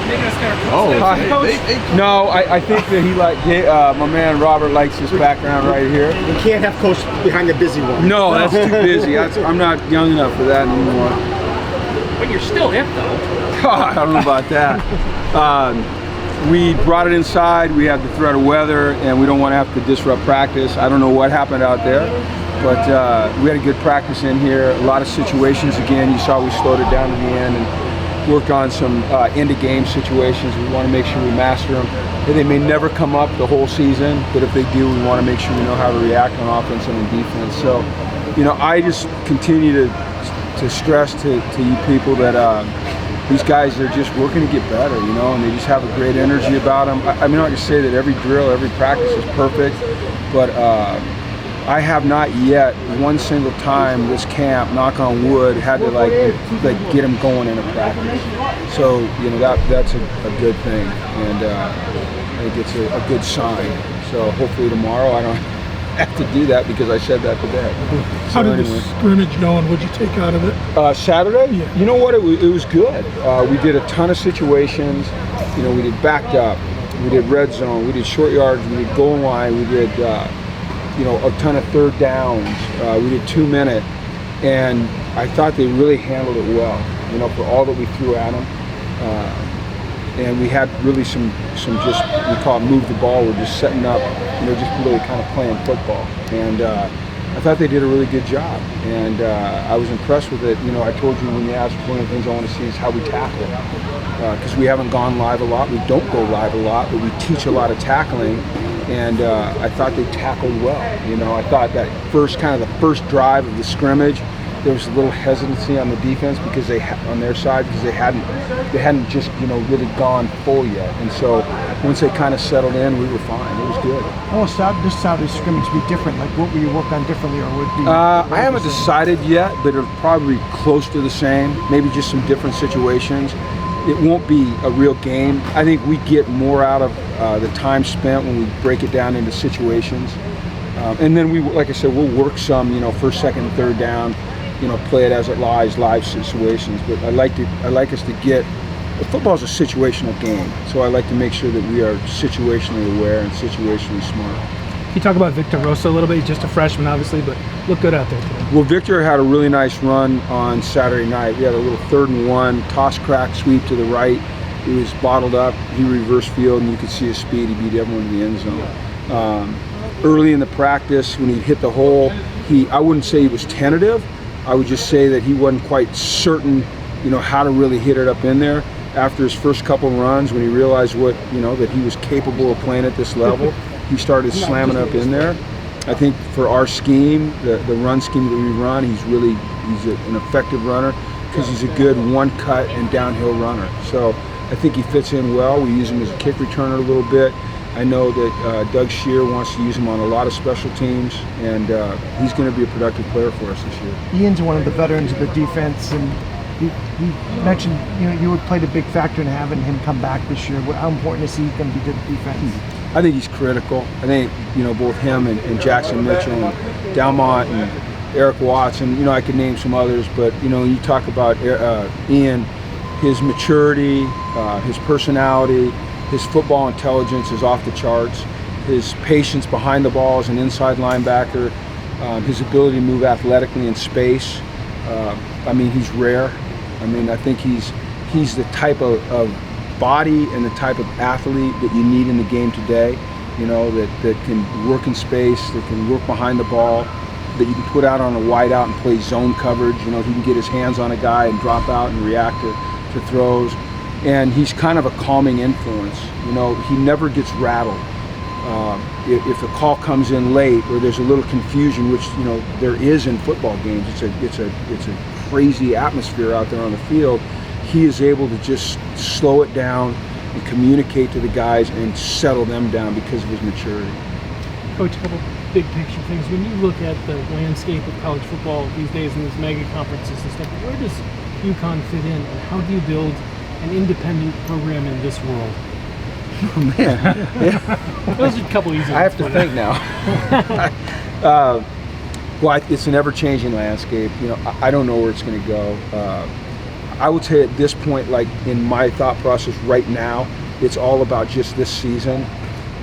making us kind of coach? No, I think that my man Robert likes his background right here. You can't have coach behind the busy one. No, that's too busy. I'm not young enough for that anymore. But you're still hip, though. God, I don't know about that. We brought it inside. We had the threat of weather, and we don't want to have to disrupt practice. I don't know what happened out there, but we had a good practice in here. A lot of situations again. You saw we slowed it down in the end and worked on some end-of-game situations. We want to make sure we master them. They may never come up the whole season, but if they do, we want to make sure we know how to react on offense and on defense. So, I just continue to stress to you people that these guys are just working to get better, and they just have a great energy about them. I'm not going to say that every drill, every practice is perfect, but I have not yet one single time this camp, knock on wood, had to get them going in a practice. So that's a good thing, and I think it's a good sign. So hopefully tomorrow I don't have to do that because I said that today. How did the scrimmage go, and what'd you take out of it? Saturday? Yeah. You know what? It was good. We did a ton of situations. We did backed up, we did red zone, we did short yards, we did goal line, we did a ton of third downs. We did 2-minute, and I thought they really handled it well. For all that we threw at them. And we had really some just, we call it move the ball. We're just setting up, just really kind of playing football. And I thought they did a really good job. And I was impressed with it. I told you when you asked, one of the things I want to see is how we tackle. Because we haven't gone live a lot. We don't go live a lot, but we teach a lot of tackling. And I thought they tackled well. I thought that first drive of the scrimmage, there was a little hesitancy on the defense because on their side because they hadn't just really gone full yet, and so once they kind of settled in, we were fine. It was good. Almost this Saturday scrimmage be different. Like what will you work on differently, or would be? I haven't decided yet, but it'll probably be close to the same. Maybe just some different situations. It won't be a real game. I think we get more out of the time spent when we break it down into situations, and then like I said, we'll work some first, second, third down. Play it as it lies, live situations. But I like us to get. Football's a situational game, so I like to make sure that we are situationally aware and situationally smart. Can you talk about Victor Rosa a little bit? He's just a freshman, obviously, but looked good out there today. Well, Victor had a really nice run on Saturday night. We had a little 3rd and 1, toss crack sweep to the right. He was bottled up. He reversed field, and you could see his speed. He beat everyone in the end zone. Early in the practice, when he hit the hole, I wouldn't say he was tentative. I would just say that he wasn't quite certain, how to really hit it up in there. After his first couple runs, when he realized that he was capable of playing at this level, he started slamming up in there. I think for our scheme, the run scheme that we run, he's an effective runner because he's a good one-cut and downhill runner. So I think he fits in well. We use him as a kick returner a little bit. I know that Doug Shear wants to use him on a lot of special teams, and he's going to be a productive player for us this year. Ian's one of the veterans of the defense, and he mentioned you would played a big factor in having him come back this year. How important is he going to be to the defense? I think he's critical. I think both him and Jackson Mitchell and Dalmont and Eric Watts, and I could name some others, but when you talk about Ian, his maturity, his personality. His football intelligence is off the charts. His patience behind the ball as an inside linebacker, his ability to move athletically in space. He's rare. I think he's the type of body and the type of athlete that you need in the game today. That can work in space, that can work behind the ball, that you can put out on a wide out and play zone coverage. He can get his hands on a guy and drop out and react to throws. And he's kind of a calming influence. He never gets rattled. If a call comes in late or there's a little confusion, which there is in football games, it's a crazy atmosphere out there on the field. He is able to just slow it down and communicate to the guys and settle them down because of his maturity. Coach, a couple big picture things. When you look at the landscape of college football these days in these mega conferences and stuff, where does UConn fit in, and how do you build an independent program in this world? Oh man, yeah. Those are a couple easy ones. I have to think now. It's an ever-changing landscape. I don't know where it's going to go. I would say at this point, like in my thought process right now, it's all about just this season.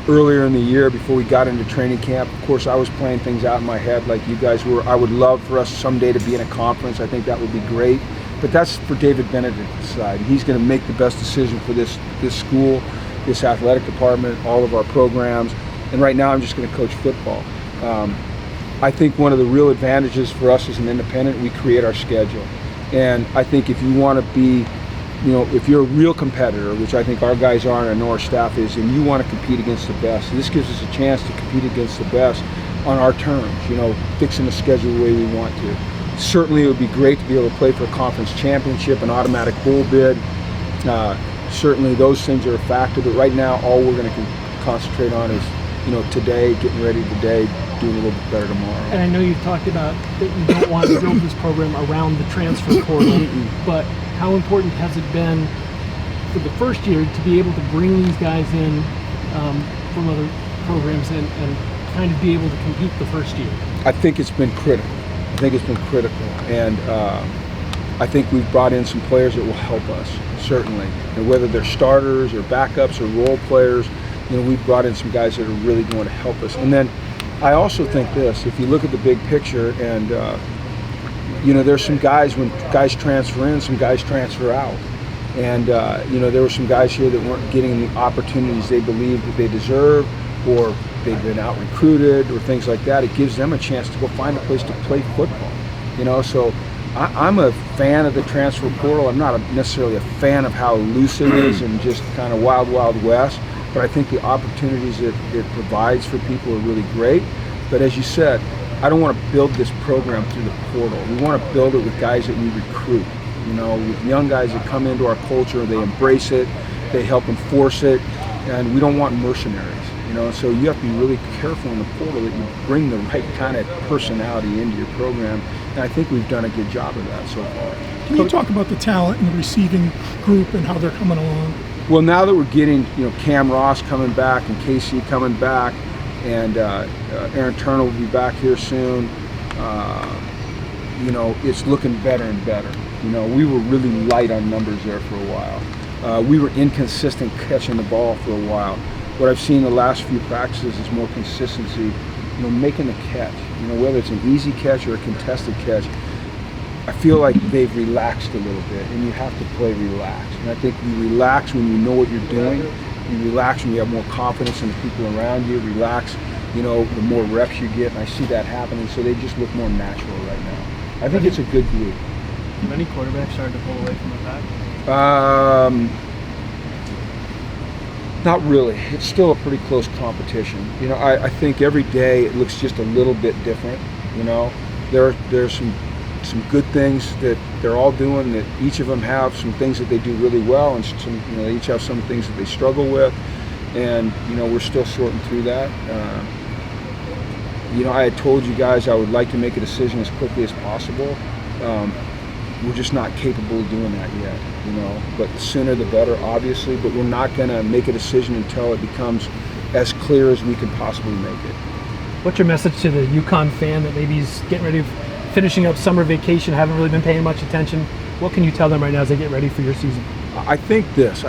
Earlier in the year, before we got into training camp, of course, I was playing things out in my head like you guys were. I would love for us someday to be in a conference. I think that would be great. But that's for David Bennett to decide. He's going to make the best decision for this school, this athletic department, all of our programs. And right now, I'm just going to coach football. I think one of the real advantages for us as an independent, we create our schedule. And I think if you want to be, if you're a real competitor, which I think our guys are and I know our staff is, and you want to compete against the best, this gives us a chance to compete against the best on our terms, fixing the schedule the way we want to. Certainly it would be great to be able to play for a conference championship, an automatic bowl bid. Certainly those things are a factor, but right now all we're going to concentrate on is, today, getting ready today, doing a little bit better tomorrow. And I know you've talked about that you don't want to build this program around the transfer portal, but how important has it been for the first year to be able to bring these guys in from other programs and kind of be able to compete the first year? I think it's been critical. And I think we've brought in some players that will help us, certainly. And whether they're starters or backups or role players, we've brought in some guys that are really going to help us. And then I also think this, if you look at the big picture, and there's some guys, when guys transfer in, some guys transfer out. And there were some guys here that weren't getting the opportunities they believed that they deserved, or they've been out recruited or things like that. It gives them a chance to go find a place to play football. So I'm a fan of the transfer portal. I'm not necessarily a fan of how loose it is and just kind of wild, wild west. But I think the opportunities it provides for people are really great. But as you said, I don't want to build this program through the portal. We want to build it with guys that we recruit, with young guys that come into our culture, they embrace it, they help enforce it, and we don't want mercenaries, So you have to be really careful in the portal that you bring the right kind of personality into your program, and I think we've done a good job of that so far. Can you talk about the talent in the receiving group and how they're coming along? Well, now that we're getting, Cam Ross coming back and Casey coming back, and Aaron Turner will be back here soon, it's looking better and better. We were really light on numbers there for a while. We were inconsistent catching the ball for a while. What I've seen the last few practices is more consistency, making the catch. Whether it's an easy catch or a contested catch, I feel like they've relaxed a little bit, and you have to play relaxed. And I think you relax when you know what you're doing. You relax when you have more confidence in the people around you. Relax, the more reps you get, and I see that happening. So they just look more natural right now. I think it's a good group. Many quarterbacks started to pull away from the pack? Not really. It's still a pretty close competition. I think every day it looks just a little bit different. There's some good things that they're all doing, that each of them have some things that they do really well, and some, they each have some things that they struggle with, and we're still sorting through that. I had told you guys I would like to make a decision as quickly as possible. We're just not capable of doing that yet, but the sooner the better, obviously, but we're not going to make a decision until it becomes as clear as we can possibly make it. What's your message to the Yukon fan that maybe is getting ready, finishing up summer vacation, haven't really been paying much attention? What can you tell them right now as they get ready for your season? I think if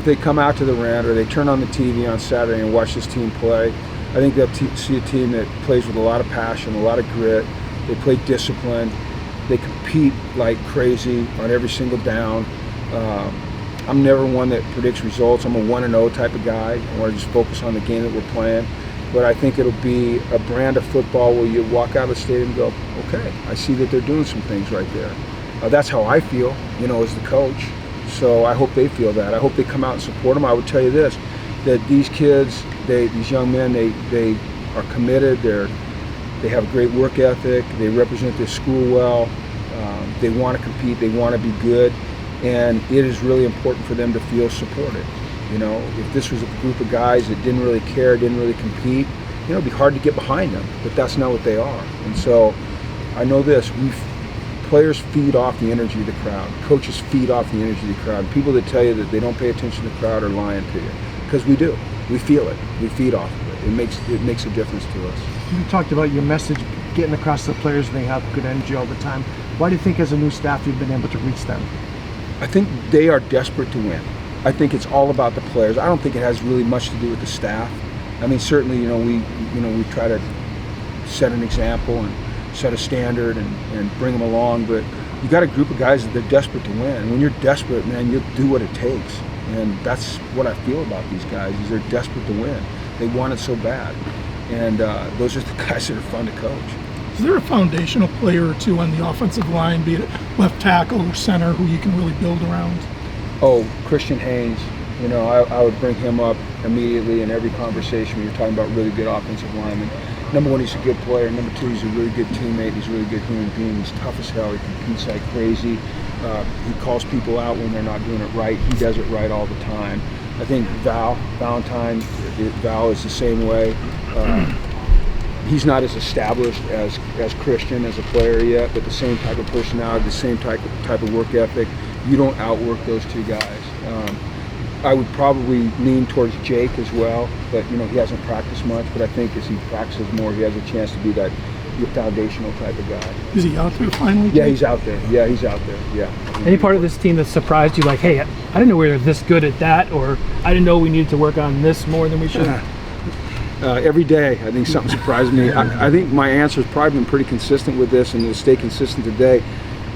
they come out to the Rand or they turn on the TV on Saturday and watch this team play, I think they'll see a team that plays with a lot of passion, a lot of grit. They play discipline. They compete like crazy on every single down. I'm never one that predicts results. I'm a 1-0 type of guy. I want to just focus on the game that we're playing. But I think it'll be a brand of football where you walk out of the stadium and go, okay, I see that they're doing some things right there. That's how I feel, as the coach. So I hope they feel that. I hope they come out and support them. I would tell you this, that these kids, these young men, they are committed. They have a great work ethic. They represent their school well. They want to compete. They want to be good. And it is really important for them to feel supported. If this was a group of guys that didn't really care, didn't really compete, it'd be hard to get behind them, but that's not what they are. And so I know this, players feed off the energy of the crowd. Coaches feed off the energy of the crowd. People that tell you that they don't pay attention to the crowd are lying to you, because we do. We feel it. We feed off of it. It makes a difference to us. You talked about your message getting across to the players, and they have good energy all the time. Why do you think as a new staff you've been able to reach them? I think they are desperate to win. I think it's all about the players. I don't think it has really much to do with the staff. I mean, certainly, we try to set an example and set a standard and bring them along, but you got a group of guys that they're desperate to win. And when you're desperate, man, you'll do what it takes. And that's what I feel about these guys, is they're desperate to win. They want it so bad. And those are the guys that are fun to coach. Is there a foundational player or two on the offensive line, be it left tackle or center, who you can really build around? Oh, Christian Haynes. I would bring him up immediately in every conversation when you're talking about really good offensive linemen. Number one, he's a good player. Number two, he's a really good teammate. He's a really good human being. He's tough as hell. He competes like crazy. He calls people out when they're not doing it right. He does it right all the time. I think Val is the same way. He's not as established as Christian as a player yet, but the same type of personality, the same type of work ethic. You don't outwork those two guys. I would probably lean towards Jake as well, but he hasn't practiced much. But I think as he practices more, he has a chance to be that foundational type of guy. Is he out there finally? Yeah, he's out there. Yeah, he's out there. Yeah. Any part of this team that surprised you, like, hey, I didn't know we were this good at that, or I didn't know we needed to work on this more than we should? Every day, I think something surprised me. I think my answer has probably been pretty consistent with this, and will stay consistent today.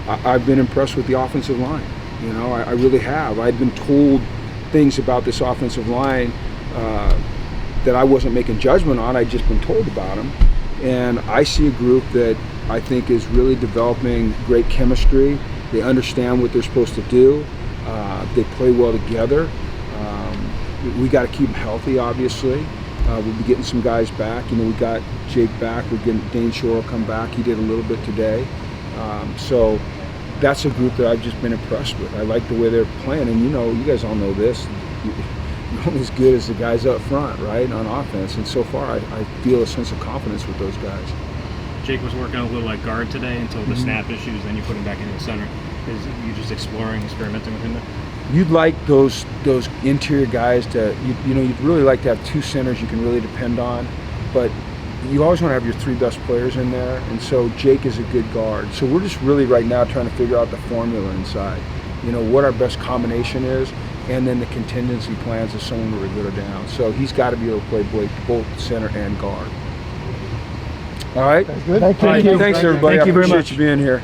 I've been impressed with the offensive line. I really have. I'd been told things about this offensive line that I wasn't making judgment on. I'd just been told about them. And I see a group that I think is really developing great chemistry. They understand what they're supposed to do. They play well together. We got to keep them healthy, obviously. We'll be getting some guys back. We got Jake back. We're getting Dane Shore come back. He did a little bit today. So that's a group that I've just been impressed with. I like the way they're playing. And you guys all know this. You're only as good as the guys up front, right, on offense. And so far, I feel a sense of confidence with those guys. Jake was working a little like guard today until the snap issues, then you put him back into the center. Is you just experimenting with him there? You'd like those interior guys to, you'd really like to have two centers you can really depend on, but you always want to have your three best players in there, and so Jake is a good guard. So we're just really right now trying to figure out the formula inside, what our best combination is, and then the contingency plans if someone were to go down. So he's got to be able to play both center and guard. All right? That's good. Thank you. Thanks, everybody. Thank you very I appreciate much. you being here.